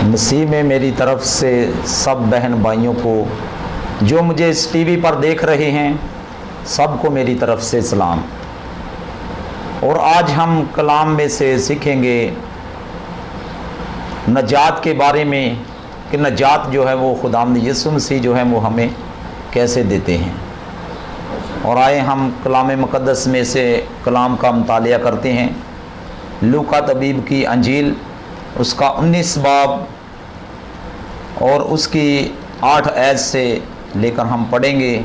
मसीह में मेरी तरफ से सब बहन भाइयों को जो मुझे इस टीवी पर देख रहे हैं सबको मेरी तरफ से सलाम। और आज हम कलाम में से सीखेंगे नजात के बारे में कि नजात जो है वो खुदावंद यीशु मसीह जो है वो हमें कैसे देते हैं। और आए हम कलाम मुक़द्दस में से कलाम का मुतालिया करते हैं। लूका तबीब की अंजील उसका 19 बाब और उसकी 8 आयत से लेकर हम पढ़ेंगे।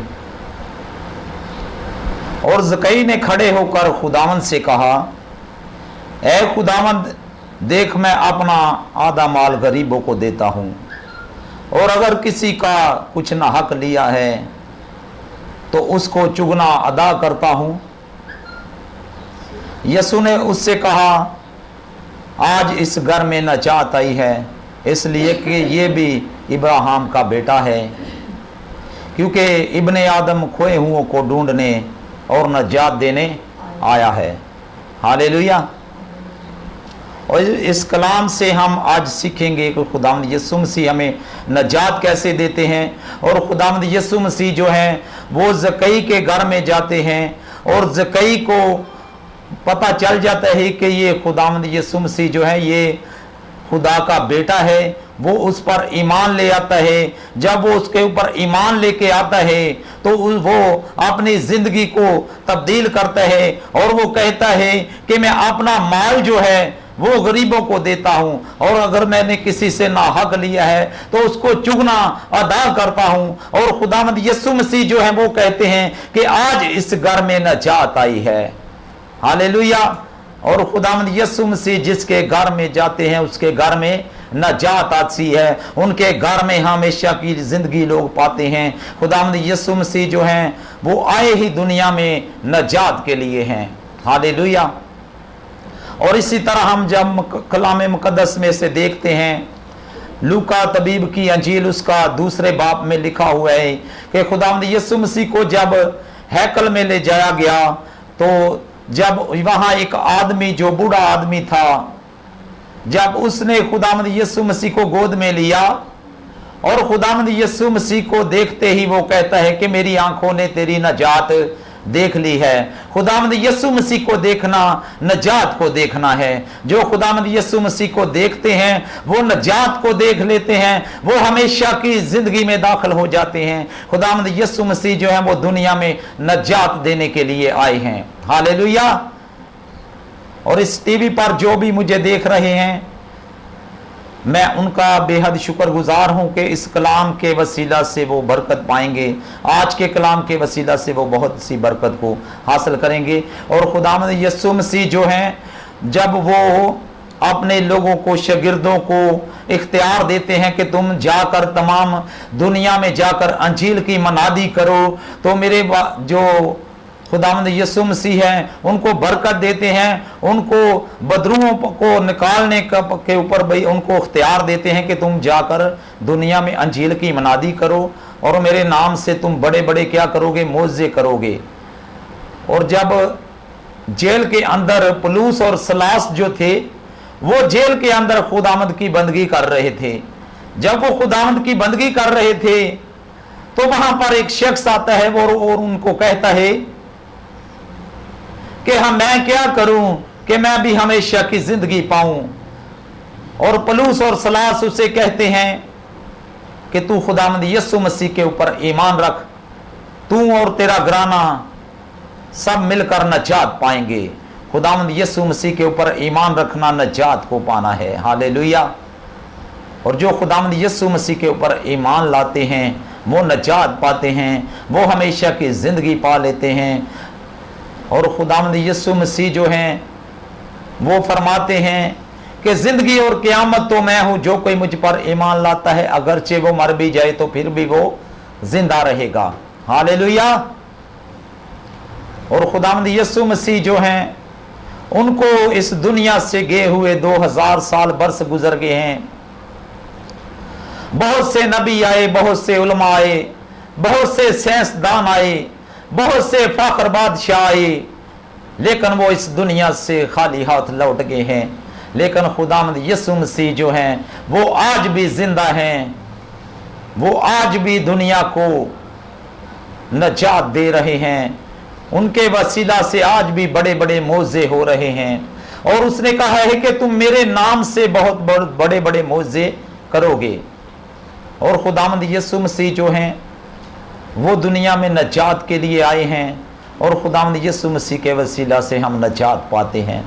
और ज़कई ने खड़े होकर खुदावंद से कहा, ऐ खुदावंद देख मैं अपना आधा माल गरीबों को देता हूँ, और अगर किसी का कुछ ना हक लिया है तो उसको चुगना अदा करता हूँ। यसु ने उससे कहा, आज इस घर में नजात आई है, इसलिए कि ये भी इब्राहिम का बेटा है, क्योंकि इब्ने आदम खोए हुओं को ढूंढने और नजात देने आया है। हालेलुया। और इस कलाम से हम आज सीखेंगे कि खुदावंद यीशु मसीह हमें नजात कैसे देते हैं। और खुदावंद यीशु मसीह जो हैं वो ज़कई के घर में जाते हैं और ज़कई को पता चल जाता है कि ये खुदावंद यीशु मसीह जो है ये खुदा का बेटा है। वो उस पर ईमान ले आता है। जब वो उसके ऊपर ईमान लेके आता है तो वो अपनी जिंदगी को तब्दील करता है और वो कहता है कि मैं अपना माल जो है वो गरीबों को देता हूं, और अगर मैंने किसी से ना हक लिया है तो उसको चुगना अदा करता हूं। और खुदावंद यीशु मसीह जो है वो कहते हैं कि आज इस घर में नजात आई है। हालेलुया। और खुदावंद यीशु मसीह जिसके घर में जाते हैं उसके घर में नजात आती है, उनके घर में हमेशा की जिंदगी लोग पाते हैं। खुदावंद यीशु मसीह जो हैं वो आए ही दुनिया में नजात के लिए हैं। हालेलुया। और इसी तरह हम जब कलाम मुक़द्दस में से देखते हैं, लूका तबीब की अंजील उसका 2 बाब में लिखा हुआ है कि खुदावंद यीशु मसीह को जब हैकल में ले जाया गया तो जब वहां एक आदमी जो बूढ़ा आदमी था, जब उसने खुदावंद यीशु मसीह को गोद में लिया और खुदावंद यीशु मसीह को देखते ही वो कहता है कि मेरी आंखों ने तेरी नजात देख ली है। खुदावंद यीशु मसीह को देखना नजात को देखना है। जो खुदावंद यीशु मसीह को देखते हैं वो नजात को देख लेते हैं, वो हमेशा की जिंदगी में दाखिल हो जाते हैं। खुदावंद यीशु मसीह जो है वो दुनिया में नजात देने के लिए आए हैं। हालेलुया। और इस टीवी पर जो भी मुझे देख रहे हैं मैं उनका बेहद शुक्रगुजार हूं कि इस कलाम के वसीला से वो बरकत पाएंगे। आज के कलाम के वसीला से वो बहुत सी बरकत को हासिल करेंगे। और खुदावंद यीशु मसीह जो हैं जब वो अपने लोगों को शागिर्दों को इख्तियार देते हैं कि तुम जाकर तमाम दुनिया में जाकर अंजील की मनादी करो, तो मेरे जो खुदावंद यीशु मसीह हैं उनको बरकत देते हैं, उनको बदरुओं को निकालने के ऊपर भाई उनको इख्तियार देते हैं कि तुम जाकर दुनिया में अंजील की मनादी करो और मेरे नाम से तुम बड़े बड़े क्या करोगे, मोज़े करोगे। और जब जेल के अंदर पलूस और सलास जो थे वो जेल के अंदर खुदावंद की बंदगी कर रहे थे, जब वो खुदावंद की बंदगी कर रहे थे तो वहां पर एक शख्स आता है और उनको कहता है कि मैं क्या करूं कि मैं भी हमेशा की जिंदगी पाऊं। और पलूस और सलास उसे कहते हैं कि तू खुदावंद यीशु मसीह के ऊपर ईमान रख, तू और तेरा घराना सब मिलकर नजात पाएंगे। खुदावंद यीशु मसीह के ऊपर ईमान रखना नजात को पाना है। हालेलुया। और जो खुदावंद यीशु मसीह के ऊपर ईमान लाते हैं वो नजात पाते हैं, वो हमेशा की जिंदगी पा लेते हैं। और खुदावंद यीशु मसीह जो हैं वो फरमाते हैं कि जिंदगी और क़यामत तो मैं हूं, जो कोई मुझ पर ईमान लाता है अगरचे वो मर भी जाए तो फिर भी वो जिंदा रहेगा। हालेलुया। और खुदावंद यीशु मसीह जो हैं उनको इस दुनिया से गए हुए 2000 साल बरस गुजर गए हैं। बहुत से नबी आए, बहुत से उलमा आए, बहुत से साइंसदान आए, बहुत से फखर बादशाह आए, लेकिन वो इस दुनिया से खाली हाथ लौट गए हैं। لیکن خداوند یسوع مسیح جو ہیں وہ آج بھی زندہ ہیں، وہ آج بھی دنیا کو نجات دے رہے ہیں، ان کے وسیلہ سے آج بھی بڑے بڑے معجزے ہو رہے ہیں، اور اس نے کہا ہے کہ تم میرے نام سے بہت بڑے بڑے معجزے کرو گے۔ اور خداوند یسوع مسیح جو ہیں وہ دنیا میں نجات کے لیے آئے ہیں، اور خداوند یسوع مسیح کے وسیلہ سے ہم نجات پاتے ہیں۔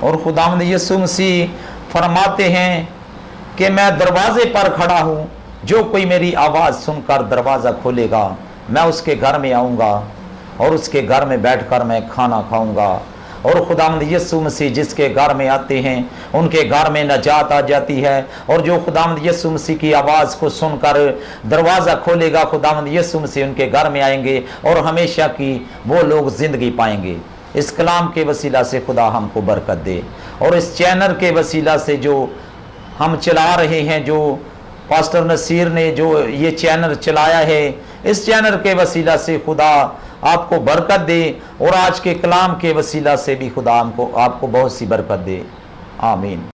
اور خداوند یسوع مسیح فرماتے ہیں کہ میں دروازے پر کھڑا ہوں، جو کوئی میری آواز سن کر دروازہ کھولے گا میں اس کے گھر میں آؤں گا اور اس کے گھر میں بیٹھ کر میں کھانا کھاؤں گا۔ اور خداوند یسوع مسیح جس کے گھر میں آتے ہیں ان کے گھر میں نجات آ جاتی ہے، اور جو خداوند یسوع مسیح کی آواز کو سن کر دروازہ کھولے گا خداوند یسوع مسیح ان کے گھر میں آئیں گے اور ہمیشہ کی وہ لوگ زندگی پائیں گے۔ اس کلام کے وسیلہ سے خدا ہم کو برکت دے، اور اس چینل کے وسیلہ سے جو ہم چلا رہے ہیں، جو پاسٹر نصیر نے جو یہ چینل چلایا ہے، اس چینل کے وسیلہ سے خدا آپ کو برکت دے، اور آج کے کلام کے وسیلہ سے بھی خدا آپ کو بہت سی برکت دے، آمین۔